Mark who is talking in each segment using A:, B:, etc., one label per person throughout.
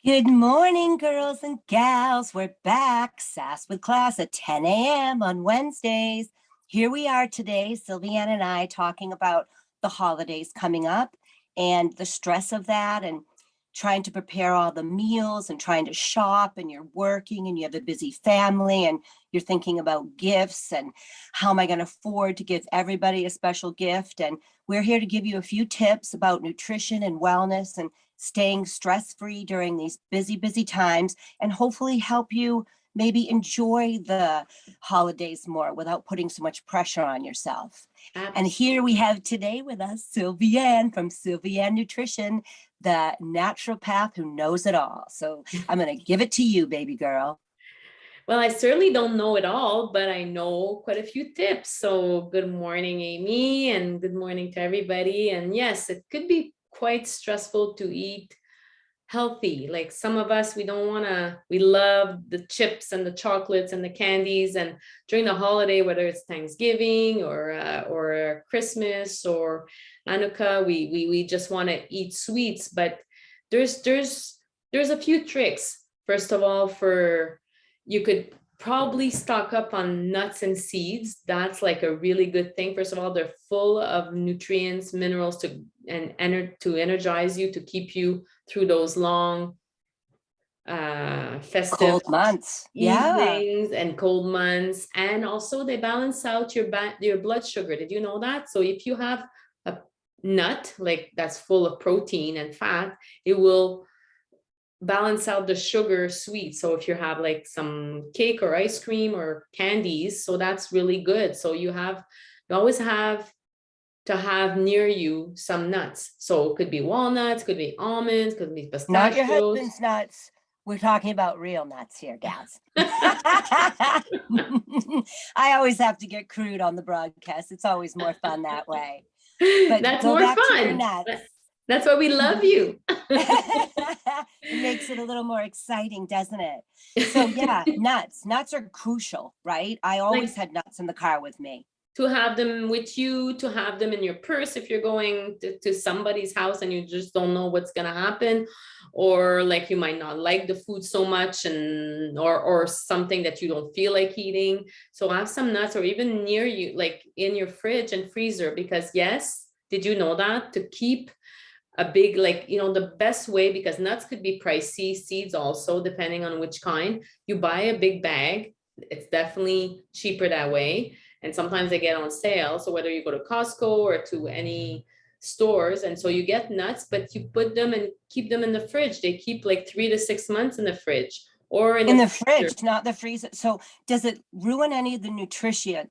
A: Good morning, girls and gals. We're back, Sass with Class at 10 a.m. on Wednesdays. Here we are today, Sylviane and I, talking about the holidays coming up and the stress of that and trying to prepare all the meals and trying to shop, and you're working and you have a busy family and you're thinking about gifts and how am I going to afford to give everybody a special gift. And we're here to give you a few tips about nutrition and wellness and staying stress-free during these busy times, and hopefully help you maybe enjoy the holidays more without putting so much pressure on yourself. And here we have today with us Sylviane from Sylviane Nutrition, the naturopath who knows it all. So I'm going to give it to you, baby girl.
B: Well, I certainly don't know it all, but I know quite a few tips. So good morning, Amy, and good morning to everybody. And yes, it could be quite stressful to eat healthy. Like some of us, we love the chips and the chocolates and the candies. And during the holiday, whether it's Thanksgiving or Christmas or Hanukkah, we just want to eat sweets. But there's a few tricks. First of all, you could probably stock up on nuts and seeds. That's like a really good thing. First of all, they're full of nutrients, minerals to energize you, to keep you through those long festive
A: cold months,
B: evenings and cold months. And also they balance out your blood sugar. Did you know that? So if you have a nut like that's full of protein and fat, it will balance out the sugar sweet. So if you have like some cake or ice cream or candies, so that's really good. So you always have to have near you some nuts. So it could be walnuts, could be almonds, could be pistachios.
A: Not your husband's nuts. We're talking about real nuts here, gals. I always have to get crude on the broadcast. It's always more fun that way.
B: But that's more fun. That's why we love you.
A: It makes it a little more exciting, doesn't it? So yeah, nuts. Nuts are crucial, right? I always had nuts in the car with me.
B: To have them with you, to have them in your purse if you're going to somebody's house and you just don't know what's going to happen, or like you might not like the food so much, and or something that you don't feel like eating. So have some nuts, or even near you, like in your fridge and freezer, because yes, did you know that to keep a big, like, the best way, because nuts could be pricey, seeds also, depending on which kind, you buy a big bag. It's definitely cheaper that way. And sometimes they get on sale. So whether you go to Costco or to any stores, and so you get nuts, but you put them and keep them in the fridge. They keep like 3 to 6 months in the fridge, or in
A: the fridge, not the freezer. So does it ruin any of the nutritious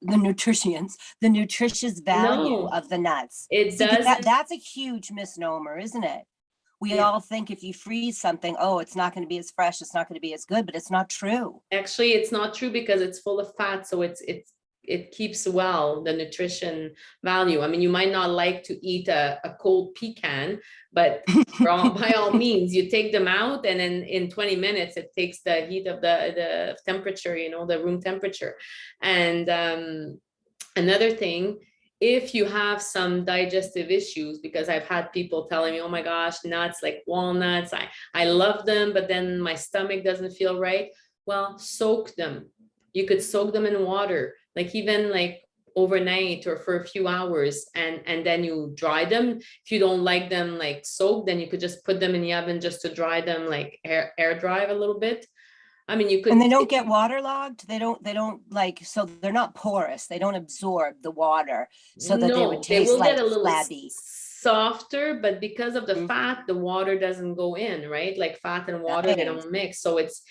A: value of the nuts?
B: It doesn't.
A: That's a huge misnomer, isn't it? We all think if you freeze something, oh, it's not going to be as fresh, it's not going to be as good, but it's not true.
B: Actually, it's not true, because it's full of fat. So it keeps the nutrition value. I mean, you might not like to eat a cold pecan, but by all means, you take them out, and then in 20 minutes, it takes the heat of the temperature, the room temperature. And another thing, if you have some digestive issues, because I've had people telling me, oh my gosh, nuts like walnuts, I love them, but then my stomach doesn't feel right. Well, soak them. You could soak them in water, like even like overnight or for a few hours, and then you dry them. If you don't like them like soaked, then you could just put them in the oven just to dry them, like air dry a little bit. I mean, you could.
A: And they don't get waterlogged. They don't like, so they're not porous. They don't absorb the water, so that they would taste like
B: get a little
A: flabby.
B: Softer, but because of the fat, the water doesn't go in, right? Like fat and water, they don't mix. So it's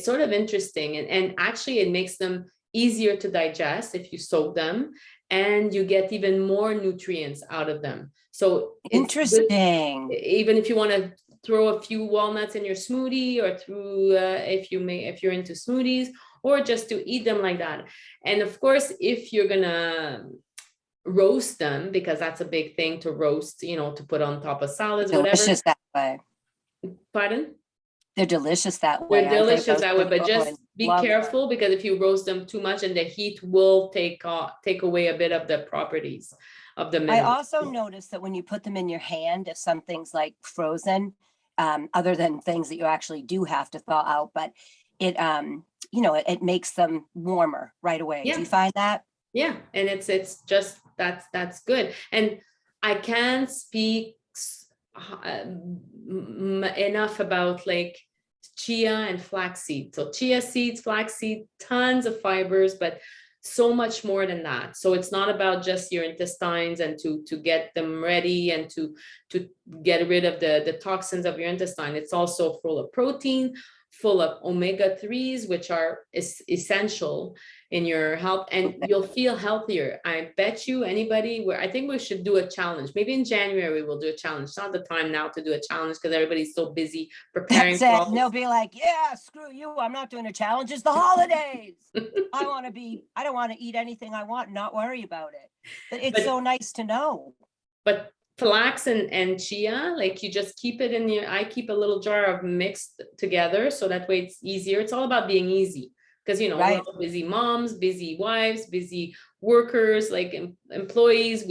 B: sort of interesting, and actually it makes them easier to digest if you soak them, and you get even more nutrients out of them. So
A: interesting.
B: Even if you want to throw a few walnuts in your smoothie, or through if you're into smoothies, or just to eat them like that. And of course, if you're gonna roast them, because that's a big thing to roast, to put on top of salads,
A: delicious that way.
B: Pardon?
A: They're delicious that way.
B: They're delicious that way, but just be careful, because if you roast them too much, and the heat will take away a bit of the properties of the minerals.
A: I also noticed that when you put them in your hand, if something's like frozen, other than things that you actually do have to thaw out, but it, it makes them warmer right away. Do
B: Yeah.
A: you find that?
B: Yeah, and it's just that's good. And I can't speak enough about like chia and flaxseed. So chia seeds, flaxseed, tons of fibers, but so much more than that. So it's not about just your intestines and to get them ready and to get rid of the toxins of your intestine. It's also full of protein, full of omega-3s, which are essential in your health, and you'll feel healthier. I bet you anybody where I think we should do a challenge. Maybe in January we'll do a challenge. It's not the time now to do a challenge because everybody's so busy preparing.
A: That's it. And they'll be like, yeah, screw you. I'm not doing a challenge. It's the holidays. I don't want to eat anything I want and not worry about it. But it's so nice to know.
B: But flax and chia, like you just keep it in your, I keep a little jar of mixed together so that way it's easier. It's all about being easy. Because, we're all busy moms, busy wives, busy workers, like employees,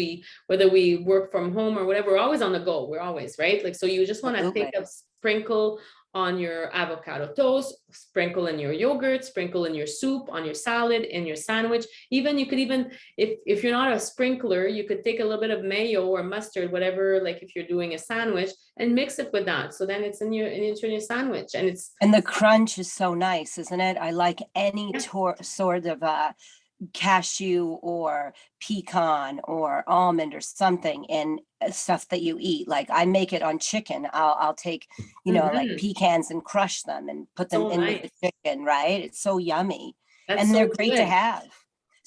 B: whether we work from home or whatever, we're always on the go. We're always, right? Like, so you just want to take a sprinkle on your avocado toast, sprinkle in your yogurt, sprinkle in your soup, on your salad, in your sandwich. Even you could even, if you're not a sprinkler, you could take a little bit of mayo or mustard, whatever, like if you're doing a sandwich, and mix it with that. So then it's in your sandwich, and
A: the crunch is so nice, isn't it? I like any sort of cashew or pecan or almond or something in stuff that you eat. Like I make it on chicken. I'll take, like pecans and crush them and put them in with the chicken, right? It's so yummy. And they're great to have,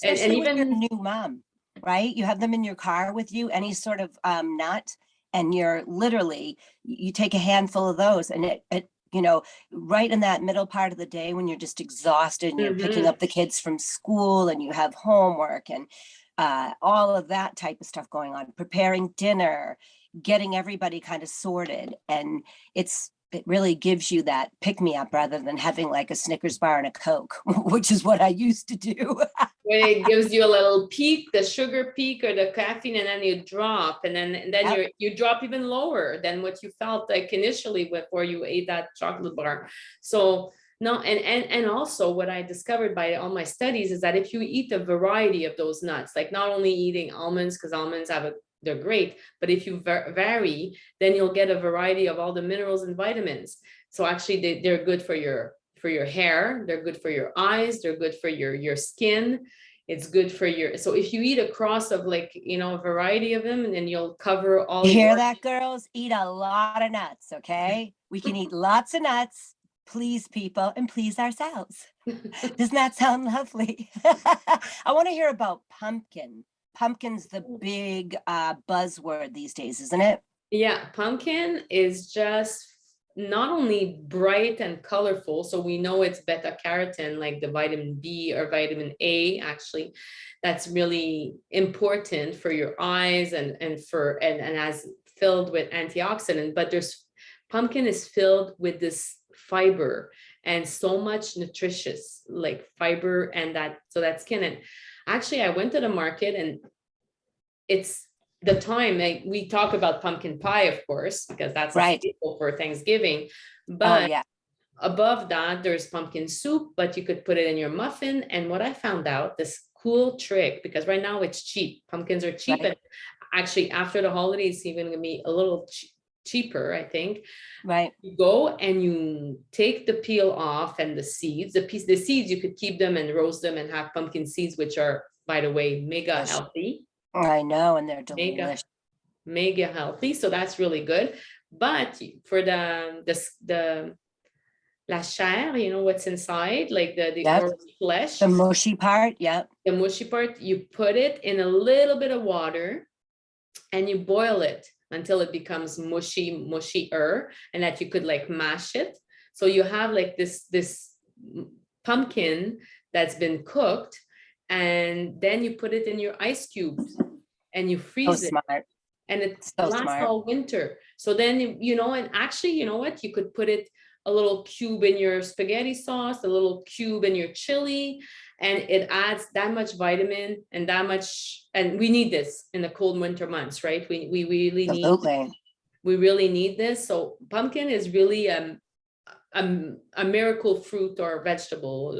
A: especially when you're a new mom, right? You have them in your car with you, any sort of nut, and you take a handful of those, and it right in that middle part of the day when you're just exhausted and you're picking up the kids from school and you have homework and all of that type of stuff going on, preparing dinner, getting everybody kind of sorted. And it really gives you that pick-me-up rather than having like a Snickers bar and a Coke, which is what I used to do.
B: Where it gives you a little peak, the sugar peak or the caffeine, and then you drop, and then you drop even lower than what you felt like initially before you ate that chocolate bar. So no, and also what I discovered by all my studies is that if you eat a variety of those nuts, like not only eating almonds, because almonds they're great, but if you vary, then you'll get a variety of all the minerals and vitamins. So actually they're good for your hair, they're good for your eyes, they're good for your skin. It's good for so if you eat a cross of like, a variety of them, and then you'll cover all.
A: You hear that, girls? Eat a lot of nuts, okay? We can eat lots of nuts, please people, and please ourselves. Doesn't that sound lovely? I want to hear about pumpkin. Pumpkin's the big buzzword these days, isn't it?
B: Yeah, pumpkin is just not only bright and colorful, so we know it's beta carotene, like the vitamin B or vitamin A, actually, that's really important for your eyes and as filled with antioxidant. But pumpkin is filled with this fiber and so much nutritious like fiber and that skin. And actually I went to the market, and it's the time we talk about pumpkin pie, of course, because that's a staple for Thanksgiving. But above that, there's pumpkin soup, but you could put it in your muffin. And what I found out, this cool trick, because right now it's cheap. Pumpkins are cheap. And actually after the holidays, even gonna be a little cheaper, I think.
A: Right.
B: You go and you take the peel off and the seeds. The seeds, you could keep them and roast them and have pumpkin seeds, which are, by the way, mega healthy.
A: I know, and they're delicious.
B: Mega healthy, so that's really good. But for the la chair, what's inside, like the orange flesh,
A: the mushy part,
B: the mushy part, you put it in a little bit of water and you boil it until it becomes mushier, and that you could like mash it. So you have like this pumpkin that's been cooked, and then you put it in your ice cubes and you freeze it. And it lasts all winter. So then, and actually, you know what? You could put it a little cube in your spaghetti sauce, a little cube in your chili, and it adds that much vitamin and we need this in the cold winter months, right? We really need we really need this. So pumpkin is really a miracle fruit or vegetable.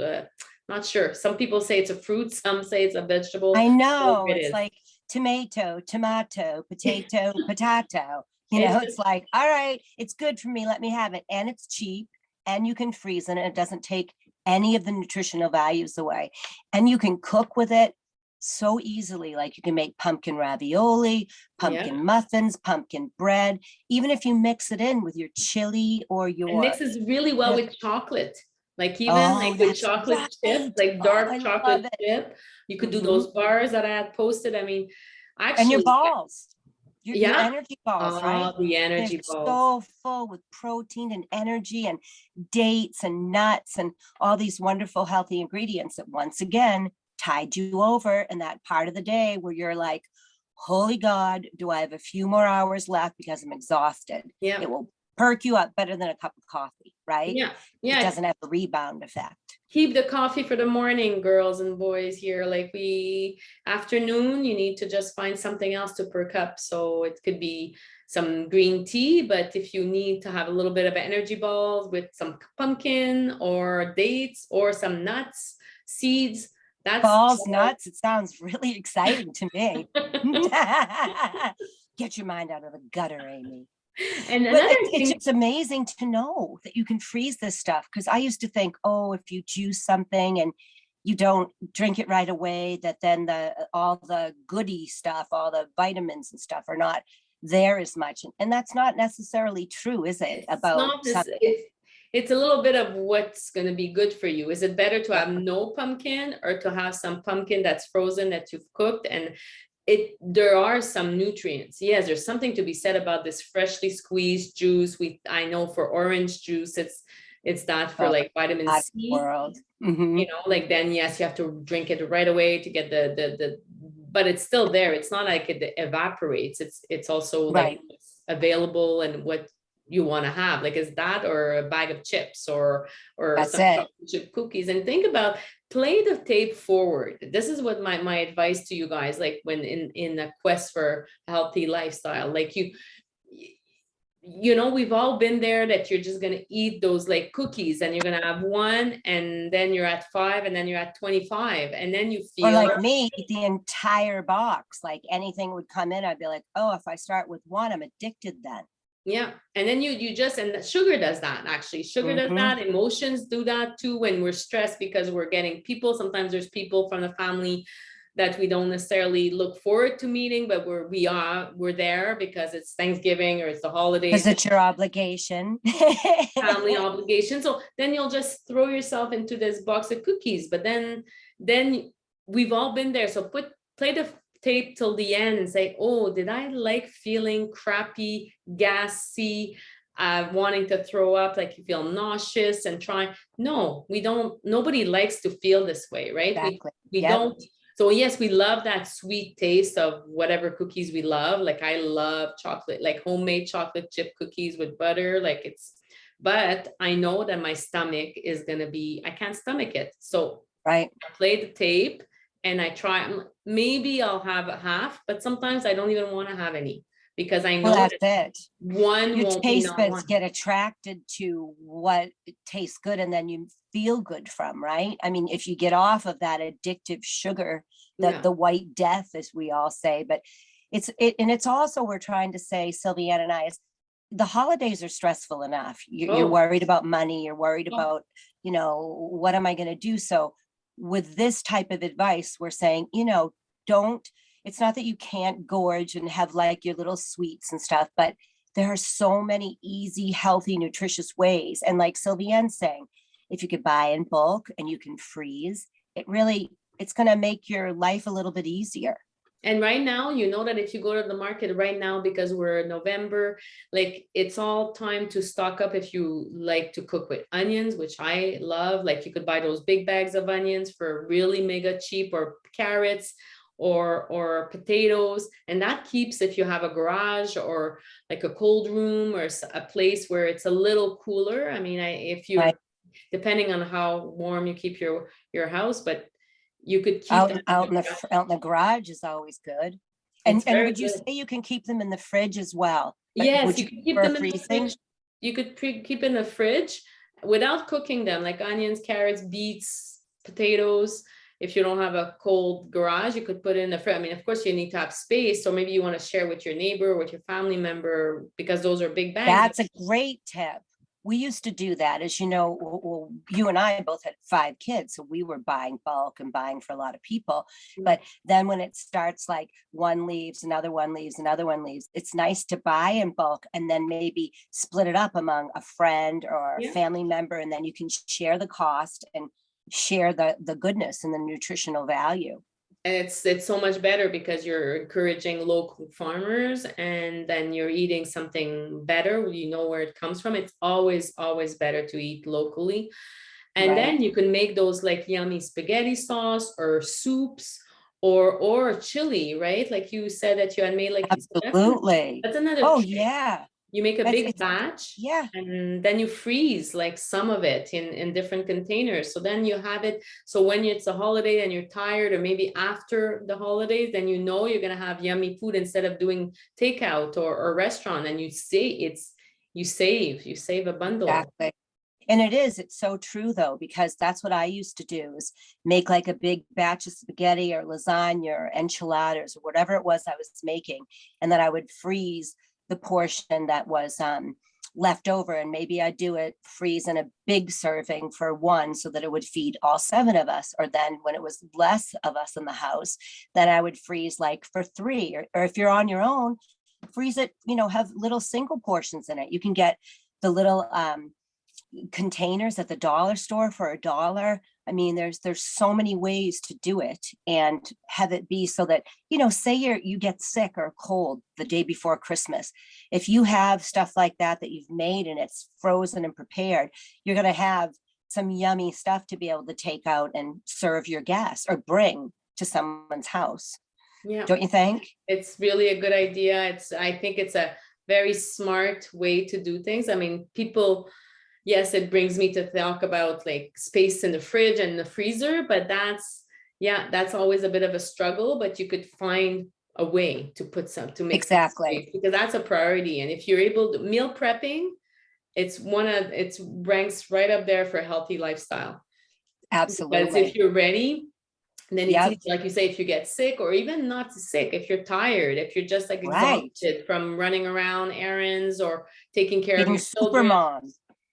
B: Not sure. Some people say it's a fruit, some say it's a vegetable.
A: I know,
B: Whatever it
A: it's
B: is.
A: like tomato, potato, potato.
B: It's
A: It's
B: just,
A: like, all right, it's good for me, let me have it. And it's cheap, and you can freeze it, and it doesn't take any of the nutritional values away. And you can cook with it so easily. Like you can make pumpkin ravioli,
B: yeah.
A: pumpkin muffins, pumpkin bread, even if you mix it in with your chili or
B: And
A: your,
B: mixes really well with chocolate. Like even
A: oh,
B: like with
A: that's
B: chocolate chip,
A: right.
B: like
A: Oh,
B: dark
A: I love
B: chocolate
A: it.
B: chip. You could do
A: Mhm.
B: those bars that I had posted. I mean,
A: And your
B: actually,
A: balls, your
B: yeah.
A: energy balls, right?
B: The
A: They're
B: energy balls.
A: so full with protein and energy and dates and nuts and all these wonderful healthy ingredients that once again tide you over in that part of the day where you're like, holy God, do I have a few more hours left because I'm exhausted?
B: Yeah.
A: It will perk you up better than a cup of coffee, right?
B: Yeah.
A: It
B: Yeah.
A: doesn't have a rebound effect.
B: Keep the coffee for the morning, girls and boys here. Like afternoon, you need to just find something else to perk up. So it could be some green tea, but if you need to have a little bit of energy balls with some pumpkin or dates or some nuts, seeds, that's
A: Balls, nuts, it sounds really exciting to me. Get your mind out of the gutter, Amy.
B: and
A: But
B: another
A: it's
B: thing.
A: just amazing to know that you can freeze this stuff, because I used to think, oh, if you juice something and you don't drink it right away, that then all the goody stuff, all the vitamins and stuff are not there as much. And that's not necessarily true, is it?
B: It's
A: About
B: not this,
A: something.
B: it's a little bit of what's going to be good for you. Is it better to
A: Yeah.
B: have no pumpkin or to have some pumpkin that's frozen that you've cooked? And there are some nutrients. Yes, there's something to be said about this freshly squeezed juice. I know for orange juice, it's that for like vitamin
A: Odd
B: C,
A: world. Mhm.
B: like then yes, you have to drink it right away to get the but it's still there. It's not like it evaporates. It's also like
A: Right.
B: what's available and what you want to have. Like is that or a bag of chips or
A: That's
B: some
A: it.
B: chocolate chip cookies. And think about, play the tape forward. This is what my advice to you guys, like when in a quest for a healthy lifestyle, like we've all been there, that you're just going to eat those like cookies and you're going to have one and then you're at 5 and then you're at 25 and then you
A: Or
B: feel
A: like me, eat the entire box. Like anything would come in, I'd be like, oh, if I start with one, I'm addicted then.
B: yeah. And then you just, and sugar does that. Actually, sugar does
A: Mhm.
B: that. Emotions do that too when we're stressed, because we're getting people. Sometimes there's people from the family that we don't necessarily look forward to meeting, but we're there because it's Thanksgiving or it's the
A: Because
B: holidays,
A: it's your obligation.
B: family obligation. So then you'll just throw yourself into this box of cookies. But then we've all been there. So play the tape till the end and say, oh, did I like feeling crappy, gassy, wanting to throw up, like you feel nauseous and trying? No, we don't. Nobody likes to feel this way, right?
A: Exactly.
B: We
A: Yep.
B: don't. So yes, we love that sweet taste of whatever cookies we love. Like I love chocolate, like homemade chocolate chip cookies with butter. But I know that my stomach is gonna be, I can't stomach it. So
A: Right.
B: I play the tape and I try, maybe I'll have a half, but sometimes I don't even want to have any, because I
A: Well,
B: know
A: that's
B: that
A: it.
B: one
A: Your
B: won't be
A: taste
B: not
A: buds
B: one.
A: get attracted to what tastes good, and then you feel good from, right? I mean, if you get off of that addictive sugar,
B: Yeah.
A: the white death, as we all say, but it's also, we're trying to say, Sylviane and I, is the holidays are stressful enough. You're
B: Oh,
A: worried about money, you're worried
B: oh,
A: about, what am I going to do? So with this type of advice, we're saying, don't, it's not that you can't gorge and have like your little sweets and stuff, but there are so many easy, healthy, nutritious ways. And like Sylviane's saying, if you could buy in bulk and you can freeze, it's going to make your life a little bit easier.
B: and right now, you know that if you go to the market right now, because we're in November, like it's all time to stock up if you like to cook with onions, which I love. Like you could buy those big bags of onions for really mega cheap, or carrots or potatoes. And that keeps, if you have a garage or like a cold room or a place where it's a little cooler. I mean, if you're,
A: Right.
B: depending on how warm you keep your house, but you could keep
A: Out
B: them.
A: out in the garage is always good. And
B: It's very
A: would you
B: good.
A: say you can keep them in the fridge as well?
B: Yes,
A: Would
B: you
A: you
B: could keep
A: prefer
B: them in the
A: freezing?
B: fridge. You could keep in the fridge without cooking them, like onions, carrots, beets, potatoes. If you don't have a cold garage, you could put it in the fridge. I mean, of course, you need to have space, so maybe you want to share with your neighbor, with your family member, because those are big bags.
A: That's a great tip. We used to do that. As you know, well, you and I both had 5 kids, so we were buying bulk and buying for a lot of people. But then when it starts like one leaves, another one leaves, another one leaves, it's nice to buy in bulk and then maybe split it up among a friend or a
B: Yeah.
A: family member, and then you can share the cost and share the goodness and the nutritional value.
B: And it's so much better because you're encouraging local farmers, and then you're eating something better. You know where it comes from. It's always better to eat locally. And
A: Right.
B: then you can make those like yummy spaghetti sauce or soups or chili, right? Like you said that you had made, like, so
A: Absolutely.
B: that's another
A: Oh
B: trick.
A: yeah.
B: You make a
A: That's
B: big
A: it's
B: batch
A: yeah.
B: and then you freeze like some of it in different containers. So then you have it. So when it's a holiday and you're tired, or maybe after the holidays, then you know you're gonna have yummy food instead of doing takeout or restaurant. And you save a bundle.
A: Exactly. And it's so true though, because that's what I used to do is make like a big batch of spaghetti or lasagna or enchiladas or whatever it was I was making. And then I would freeze the portion that was left over. And maybe I'd do it freeze in a big serving for one so that it would feed all 7 of us. Or then when it was less of us in the house, then I would freeze like for 3. Or if you're on your own, freeze it, have little single portions in it. You can get the little containers at the dollar store for $1. I mean, there's so many ways to do it and have it be so that, say you get sick or cold the day before Christmas. If you have stuff like that you've made and it's frozen and prepared, you're going to have some yummy stuff to be able to take out and serve your guests or bring to someone's house.
B: Yeah,
A: Don't you think?
B: it's really a good idea. I think it's a very smart way to do things. I mean, people, yes, it brings me to talk about like space in the fridge and the freezer, but that's always a bit of a struggle, but you could find a way to make some
A: Exactly.
B: space, because that's a priority. And if you're able to meal prepping, it ranks right up there for a healthy lifestyle. Because
A: Absolutely.
B: if you're ready, then it's
A: Yep.
B: easy, like you say, if you get sick, or even not sick, if you're tired, if you're just like
A: Right.
B: exhausted from running around errands or taking care of
A: Being
B: your
A: super
B: children.
A: mom,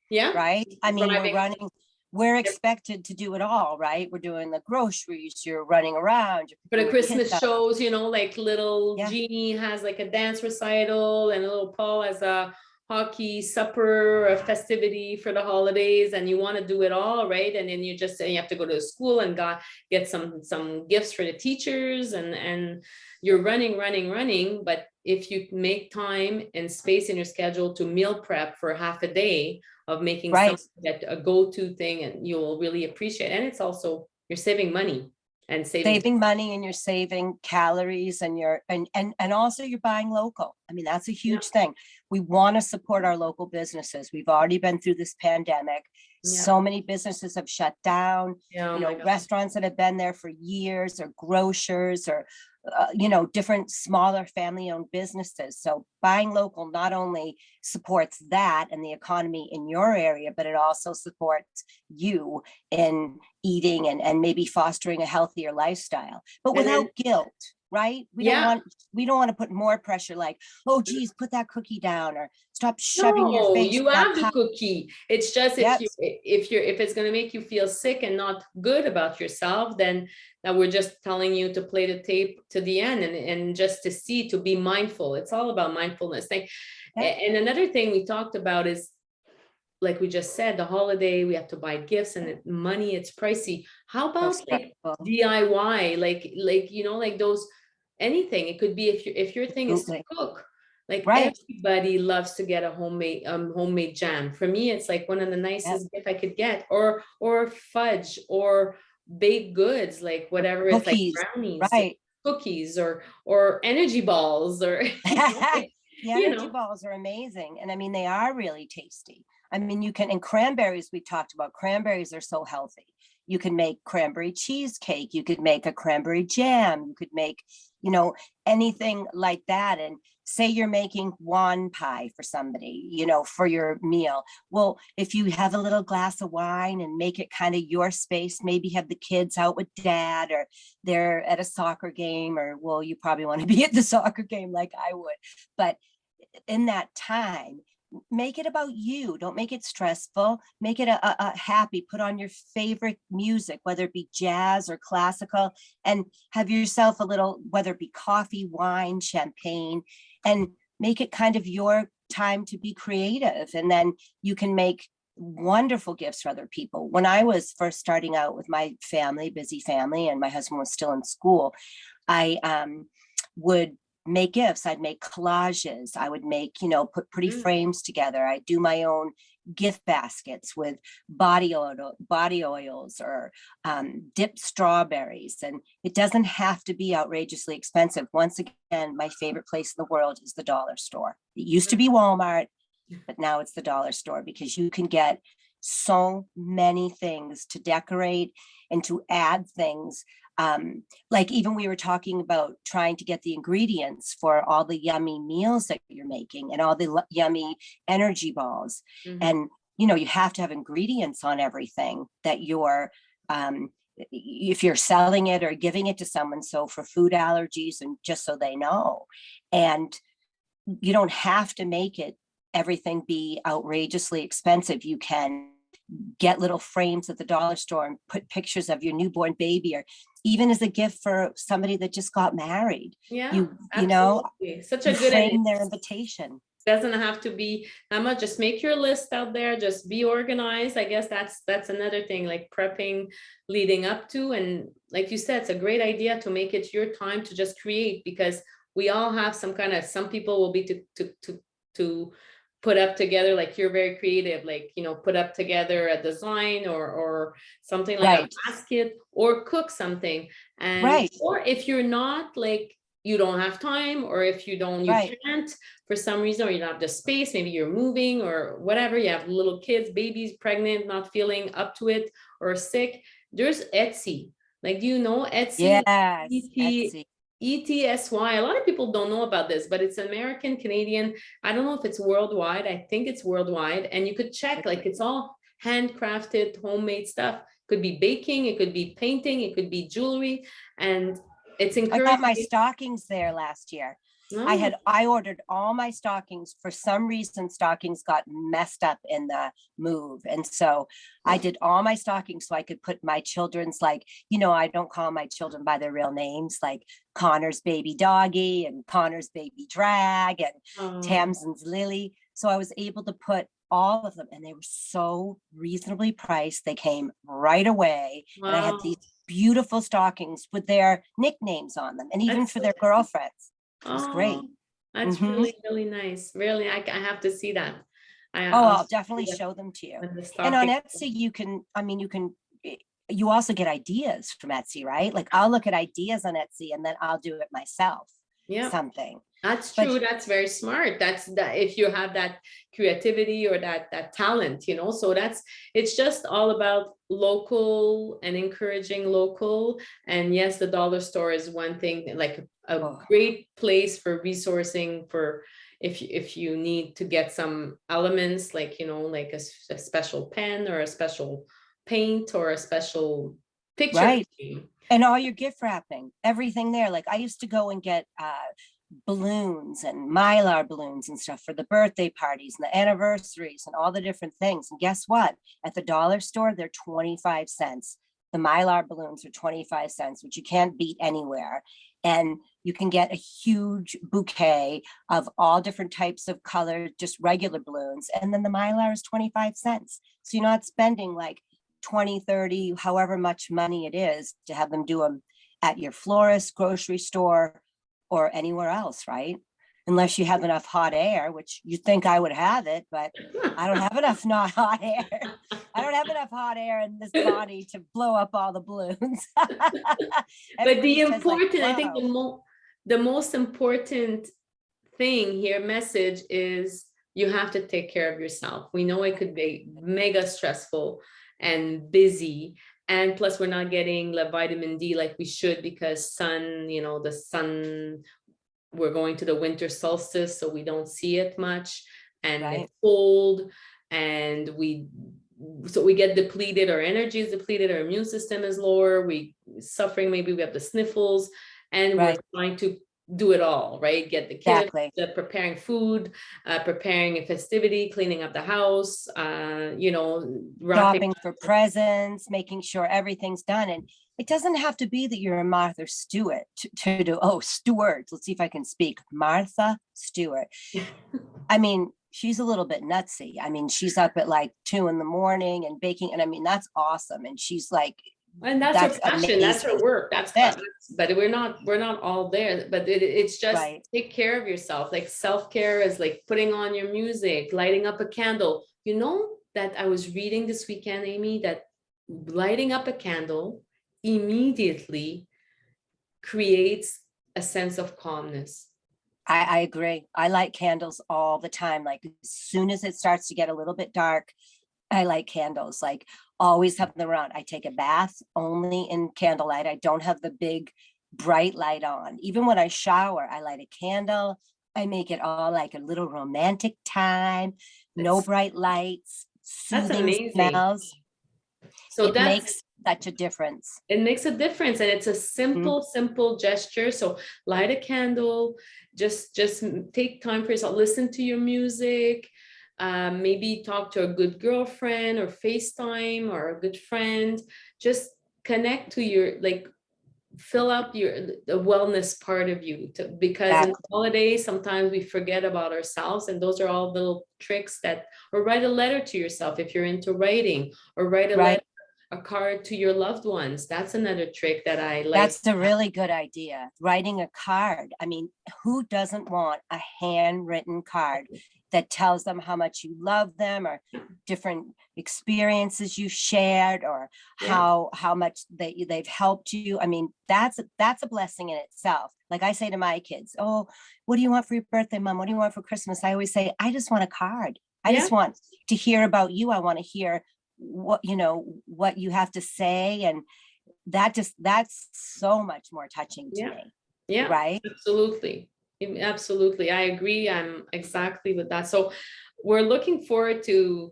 B: Yeah.
A: right? I mean,
B: Driving.
A: we're expected to do it all, right? We're doing the groceries, you're running around, you're
B: For the
A: picking the kids
B: Christmas
A: up.
B: shows, like little
A: Yeah.
B: Jeannie has like a dance recital, and little Paul has a hockey supper, a festivity for the holidays, and you want to do it all, right? And then you have to go to school and get some gifts for the teachers, and you're running. But if you make time and space in your schedule to meal prep for half a day of making
A: Right.
B: something that a go-to thing, and you'll really appreciate it. And it's also, you're saving money and
A: Saving money, and you're saving calories, and and also you're buying local. I mean, that's a huge thing. We want to support our local businesses. We've already been through this pandemic.
B: Yeah.
A: So many businesses have shut down,
B: Oh my God.
A: restaurants that have been there for years, or grocers, or different smaller family-owned businesses. So buying local not only supports that and the economy in your area, but it also supports you in eating and maybe fostering a healthier lifestyle, but without guilt, right? We don't want to put more pressure, like, oh geez, put that cookie down, or stop shoving your
B: No,
A: face
B: you
A: in that
B: have the
A: pie.
B: cookie. It's just
A: Yep.
B: if it's gonna make you feel sick and not good about yourself, then we're just telling you to play the tape to the end, and just to be mindful. It's all about mindfulness. And another thing we talked about is, like we just said, the holiday, we have to buy gifts, and money, it's pricey. How about like DIY, like those, anything. It could be if your thing is to cook. Like,
A: right.
B: Everybody loves to get a homemade jam. For me, it's like one of the nicest gift I could get, or fudge, or baked goods, like whatever it's like brownies,
A: right.
B: cookies, or energy balls, or
A: The energy balls are amazing. And I mean, they are really tasty. I mean, and cranberries, we talked about, cranberries are so healthy. you can make cranberry cheesecake, you could make a cranberry jam, you could make, you know, anything like that. And say you're making wine pie for somebody, you know, for your meal. Well, if you have a little glass of wine and make it kind of your space, maybe have the kids out with dad, or they're at a soccer game, or, well, you probably want to be at the soccer game like I would. But in that time, make it about you. Don't make it stressful. Make it a happy. Put on your favorite music, whether it be jazz or classical, and have yourself a little, whether it be coffee, wine, champagne, and make it kind of your time to be creative. And then you can make wonderful gifts for other people. When I was first starting out with my family, busy family, and my husband was still in school, I would make gifts. I'd make collages. I would make, you know, put pretty frames together. I do my own gift baskets with body oils, or dipped strawberries. And it doesn't have to be outrageously expensive. Once again, my favorite place in the world is the dollar store. It used to be Walmart, but now it's the dollar store, because you can get so many things to decorate and to add things. Like even we were talking about trying to get the ingredients for all the yummy meals that you're making and all the yummy energy balls. And, you know, you have to have ingredients on everything that you're, if you're selling it or giving it to someone. So for food allergies, and just so they know. And you don't have to make it everything be outrageously expensive. You can get little frames at the dollar store and put pictures of your newborn baby, or even as a gift for somebody that just got married.
B: Yeah,
A: you know,
B: such a
A: you
B: good
A: frame their invitation.
B: Doesn't have to be that much. Just make your list out there, just be organized. I guess that's another thing, like prepping leading up to. And like you said, it's a great idea to make it your time to just create, because we all have some kind of, some people will be to put up together, like you're very creative, like, you know, put up together a design or something like a basket, or cook something. And or if you're not, like, you don't have time, or if you don't, you can't for some reason, or you don't have the space, maybe you're moving or whatever, you have little kids, babies, pregnant, not feeling up to it, or sick, there's Etsy. Like, do you know Etsy?
A: Yes, Etsy.
B: ETSY. A lot of people don't know about this, but it's American, Canadian. I don't know if it's worldwide. I think it's worldwide. And you could check, like, it's all handcrafted, homemade stuff. Could be baking, it could be painting, it could be jewelry. And it's encouraging.
A: I got my stockings there last year. I ordered all my stockings. For some reason, stockings got messed up in the move. And so I did all my stockings so I could put my children's, like, you know, I don't call my children by their real names, like Connor's baby doggy and Connor's baby drag and Tamsin's Lily. So I was able to put all of them, and they were so reasonably priced. They came right away. And I had these beautiful stockings with their nicknames on them, and even for their girlfriends. It was great.
B: That's really, really nice. Really, I have to see that.
A: I'll definitely show them to you. And on Etsy, you can, I mean, you also get ideas from Etsy, right? Like, I'll look at ideas on Etsy and then I'll do it myself. Yeah. Something.
B: That's true. That's very smart. That's that, if you have that creativity or that talent, you know. So it's just all about local and encouraging local. And yes, the dollar store is one thing, like a great place for resourcing, for if you need to get some elements, like, you know, like a special pen or a special paint or a special picture.
A: Right. And all your gift wrapping, everything there. Like, I used to go and get balloons and mylar balloons and stuff for the birthday parties and the anniversaries and all the different things. And guess what? At the dollar store, they're 25 cents. The mylar balloons are 25 cents, which you can't beat anywhere. And you can get a huge bouquet of all different types of colors, just regular balloons. And then the mylar is 25 cents. So you're not spending like 20, 30, however much money it is to have them do them at your florist, grocery store, or anywhere else, right? Unless you have enough hot air, which you think I would have it, but I don't have enough not hot air. I don't have enough hot air in this body to blow up all the balloons.
B: But the important, like, I think the most important thing here, message is, you have to take care of yourself. We know it could be mega stressful and busy, And plus we're not getting the vitamin D like we should, because sun, the sun, we're going to the winter solstice, so we don't see it much, and
A: Right.
B: it's cold, and we get depleted, our energy is depleted, our immune system is lower, we suffering, maybe we have the sniffles, and we're
A: Right.
B: trying to do it all, right? Get the kids,
A: Exactly.
B: preparing food, preparing a festivity, cleaning up the house, wrapping.
A: Shopping for presents, making sure everything's done. And it doesn't have to be that you're a Martha Stewart to do, Stewart. Let's see if I can speak. Martha Stewart. I mean, she's a little bit nutsy. I mean, she's up at like 2 a.m. and baking. And I mean, that's awesome. And she's like,
B: And that's her passion, that's her
A: amazing.
B: work, but we're not all there, but it's just
A: Right.
B: take care of yourself. Like self-care is like putting on your music, lighting up a candle. You know that I was reading this weekend, Amy, that lighting up a candle immediately creates a sense of calmness.
A: I agree. I light candles all the time. Like as soon as it starts to get a little bit dark, I light candles, like always have them around. I take a bath only in candlelight. I don't have the big bright light on. Even when I shower, I light a candle. I make it all like a little romantic time, no
B: That's
A: bright lights,
B: that's
A: soothing
B: amazing.
A: smells.
B: So
A: It makes such a difference.
B: it makes a difference, and it's a simple gesture. So light a candle, just take time for yourself, listen to your music, maybe talk to a good girlfriend or FaceTime or a good friend, just connect to your, like, fill up the wellness part of you, because in the holidays sometimes we forget about ourselves, and those are all little tricks that, or write a letter to yourself if you're into writing, or write a card to your loved ones. That's another trick that I like.
A: That's a really good idea. Writing a card. I mean, who doesn't want a handwritten card that tells them how much you love them, or different experiences you shared, or how much they've helped you? I mean, that's a blessing in itself. Like I say to my kids, "Oh, what do you want for your birthday, Mom? What do you want for Christmas?" I always say, "I just want a card. I just want to hear about you. I want to hear what you have to say." And that's so much more touching to me. Right.
B: Absolutely, I agree. I'm exactly with that. So we're looking forward to,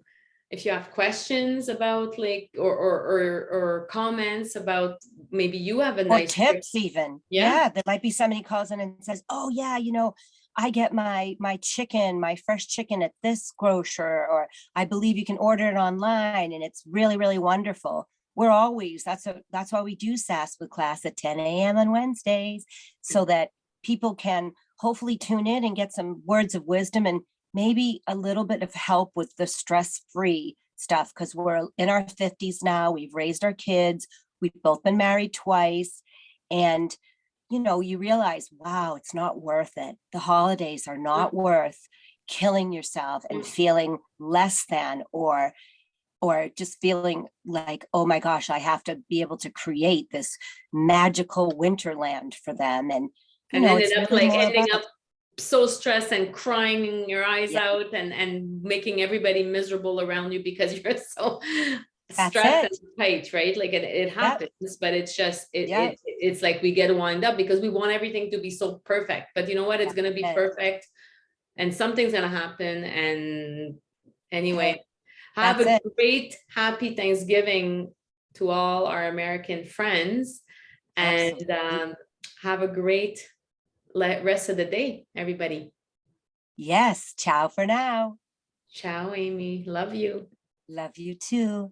B: if you have questions about, like, or comments about, maybe you have a
A: Or
B: nice
A: tips even.
B: Yeah.
A: There might be somebody calls in and says, "Oh yeah, I get my fresh chicken at this grocer," or "I believe you can order it online and it's really, really wonderful." We're always, that's why we do SAS with Class at 10 a.m. on Wednesdays, so that people can hopefully tune in and get some words of wisdom, and maybe a little bit of help with the stress-free stuff, because we're in our 50s now. We've raised our kids. We've both been married twice. And you realize, wow, it's not worth it. The holidays are not worth killing yourself and feeling less than, or just feeling like, oh my gosh, I have to be able to create this magical winterland for them. And
B: ended up like ending up so stressed and crying your eyes out, and making everybody miserable around you because you're so stressed and tight, right? Like it happens, but it's just it's like we get wind up because we want everything to be so perfect. But you know what? It's going to be perfect, and something's going to happen. And anyway, have a great, happy Thanksgiving to all our American friends, and have a great rest of the day, everybody.
A: Yes. Ciao for now.
B: Ciao, Amy. Love you.
A: Love you too.